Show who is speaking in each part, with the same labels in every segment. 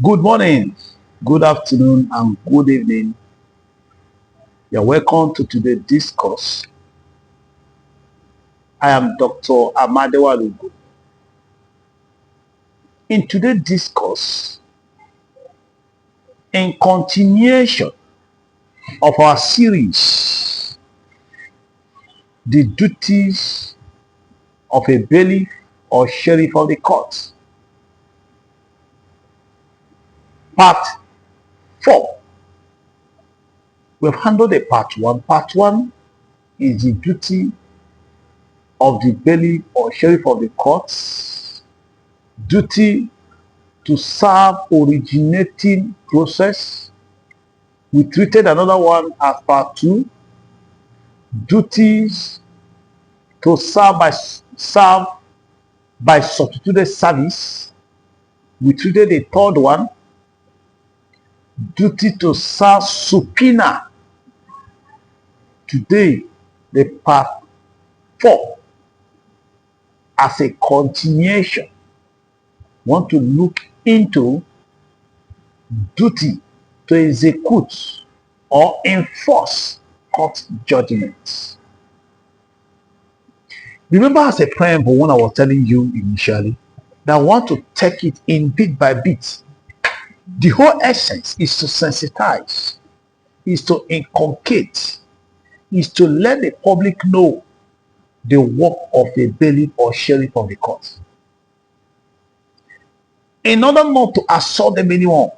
Speaker 1: Good morning, good afternoon, and good evening. You're welcome to today's discourse. I am Dr. AMADI-WALI. In today's discourse, in continuation of our series, The Duties of a Bailiff or Sheriff of the Court, Part 4. We've handled the Part 1. Part 1 is the duty of the Bailiff or Sheriff of the Court, duty to serve originating process. We treated another one as part 2, duties to serve by substituted service. We treated the third one, duty to serve subpoena. Today, the part 4, as a continuation, want to look into duty to execute or enforce court judgments. Remember, as a preamble, when I was telling you initially that I want to take it in bit by bit. The whole essence is to sensitize, is to inculcate, is to let the public know the work of a bailiff or sheriff of the court. In order not to assault them anymore,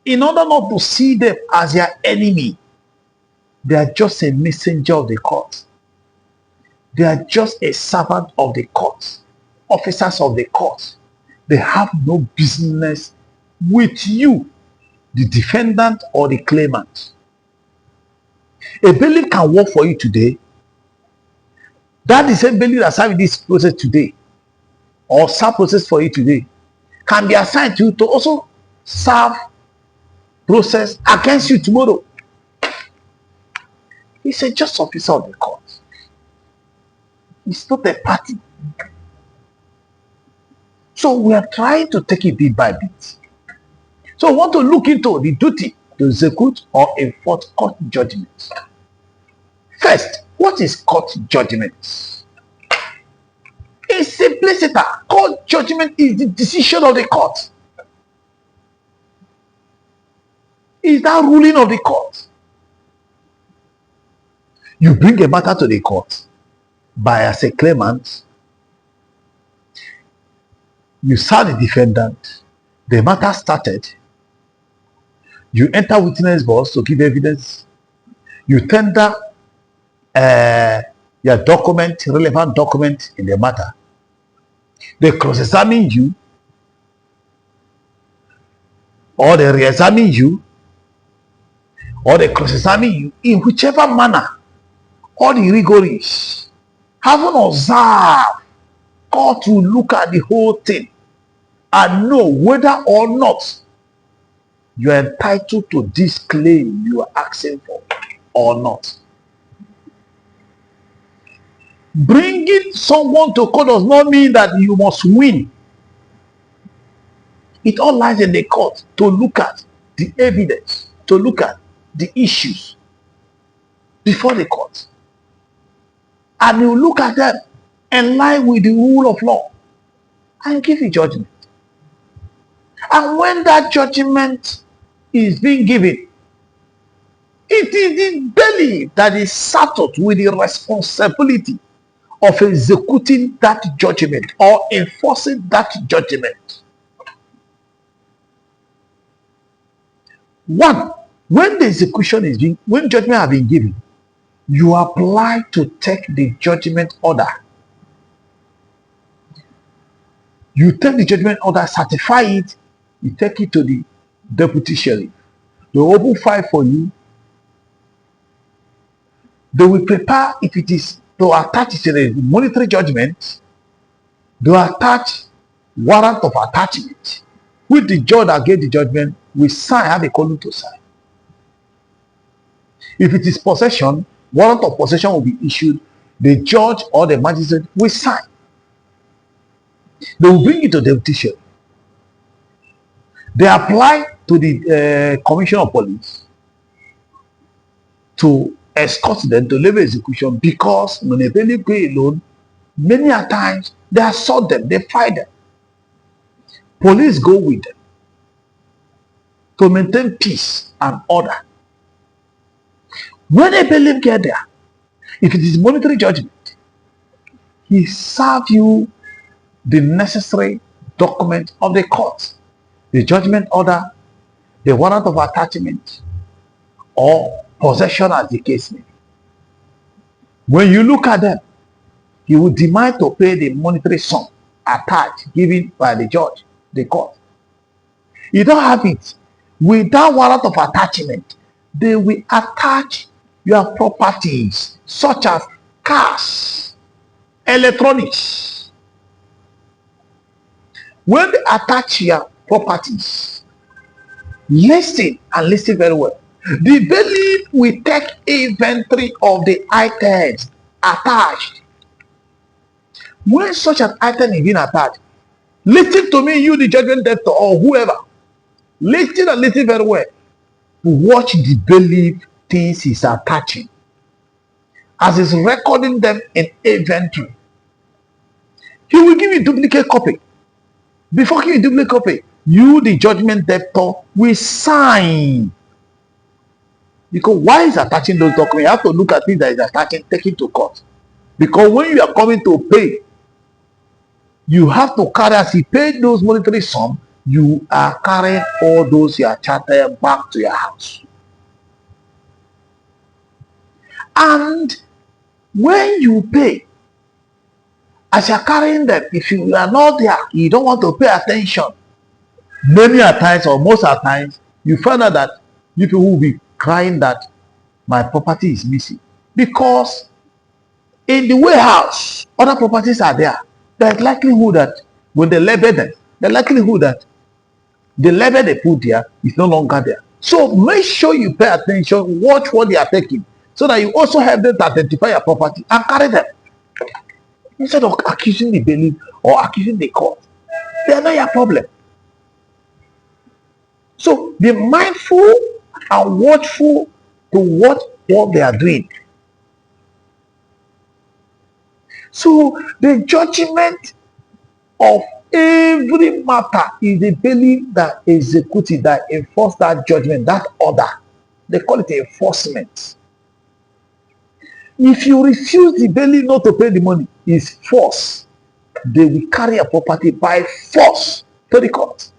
Speaker 1: in order not to see them as their enemy, they are just a messenger of the court. They are just a servant of the court, officers of the court. They have no business with you, the defendant or the claimant. A bailiff can work for you today. That is a bailiff that's having this process today, or serve process for you today, can be assigned to you to also serve process against you tomorrow. He's a just officer of the court. It's not a party. So we are trying to take it bit by bit. So we want to look into the duty to execute or enforce court judgments. First, what is court judgment? In simplicity, court judgment is the decision of the court. Is that ruling of the court. You bring a matter to the court by as a claimant, you serve the defendant, the matter started, you enter witness box to give evidence, you tender your document, relevant document in the matter. They cross-examine you, or they re-examine you, or they cross-examine you in whichever manner all the rigor is. Having observed, court will look at the whole thing and know whether or not you are entitled to this claim you are asking for or not. Bringing someone to court does not mean that you must win. It all lies in the court to look at the evidence, to look at the issues before the court. And you look at them in line with the rule of law and give a judgment. And when that judgment is being given, it is the bailiff that is saddled with the responsibility of executing that judgment or enforcing that judgment. One, when the execution is being, when judgment has been given, you apply to take the judgment order. You take the judgment order, certify it, you take it to the deputy sheriff. They open file for you. They will prepare, if it is to attach it to the monetary judgment, they will attach warrant of attachment, which the judge that gave the judgment will sign, have a column to sign. If it is possession, warrant of possession will be issued. The judge or the magistrate will sign. They will bring it to the deputy sheriff. They apply to the commissioner of police to escort them to labor execution because when a bailiff go alone, many a times they assault them, they fight them. Police go with them to maintain peace and order. When a bailiff get there, if it is monetary judgment, he serve you the necessary document of the court, the judgment order, the warrant of attachment, or possession as the case may be. When you look at them, he will demand to pay the monetary sum attached given by the judge, the court. You don't have it. Without warrant of attachment, they will attach your properties such as cars, electronics. When they attach your properties, listen and listen very well. The bailiff will take inventory of the items attached. When such an item is being attached, listen to me, you the judgment debtor or whoever. Listen and listen very well. Watch the bailiff things he's attaching. As he's recording them in inventory, he will give you duplicate copy. Before giving you duplicate copy, you the judgment debtor will sign. Because why is attaching those documents? You have to look at things that is attaching, take it to court. Because when you are coming to pay, you have to carry, as you pay those monetary sum, you are carrying all those your charter back to your house. And when you pay, as you are carrying them, if you are not there, you don't want to pay attention. Many a times, or most of the times, you find out that you people will be crying that my property is missing. Because in the warehouse, other properties are there. There's likelihood that when they label them, the likelihood that the label they put there is no longer there. So make sure you pay attention, watch what they are taking, so that you also help them to identify your property and carry them. Instead of accusing the bailiff or accusing the court, they are not your problem. So be mindful and watchful to what they are doing. So the judgment of every matter is the bailiff that executes it, that enforce that judgment, that order. They call it enforcement. If you refuse the bailiff not to pay the money, it's force. They will carry a property by force to the court.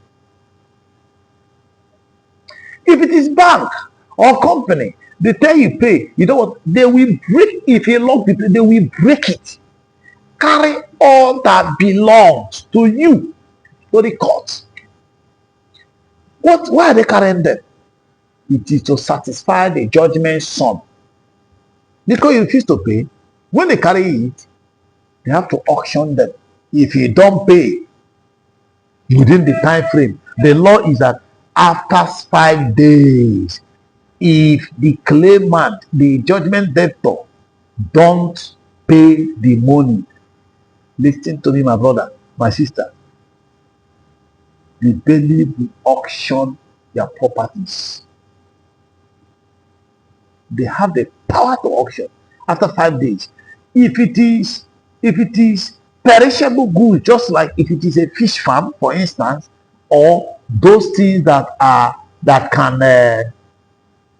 Speaker 1: If it is bank or company, they tell you pay, you don't want, they will break. If you lock the, they will break it. Carry all that belongs to you to the court. Why are they carrying them? It is to satisfy the judgment sum. Because you refuse to pay, when they carry it, they have to auction them. If you don't pay within the time frame, the law is that after 5 days, if the claimant, the judgment debtor, don't pay the money, listen to me, my brother, my sister, the bailiff will auction their properties. They have the power to auction after 5 days. If it is perishable goods, just like if it is a fish farm, for instance, or those things that can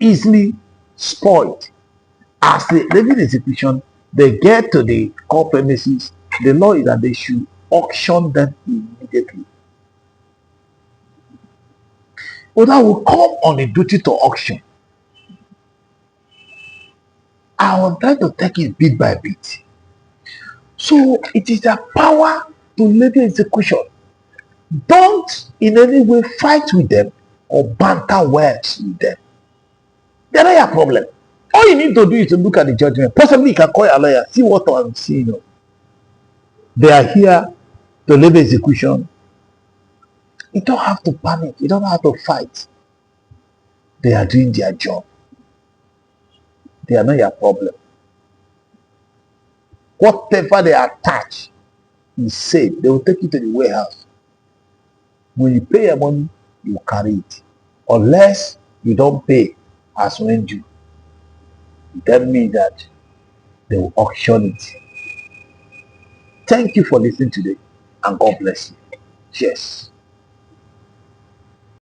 Speaker 1: easily spoil, as the living execution, they get to the court premises, the law is that they should auction them immediately. Others will come on a duty to auction. I will try to take it bit by bit. So it is their power to levy execution. Don't in any way fight with them or banter words with them. They're not your problem. All you need to do is to look at the judgment. Possibly you can call a lawyer, see what I'm seeing. They are here to levy execution. You don't have to panic. You don't have to fight. They are doing their job. They are not your problem. Whatever they attach is safe. They will take you to the warehouse. When you pay your money, you carry it. Unless you don't pay as when due, that means that they will auction it. Thank you for listening today, and God bless you. Cheers.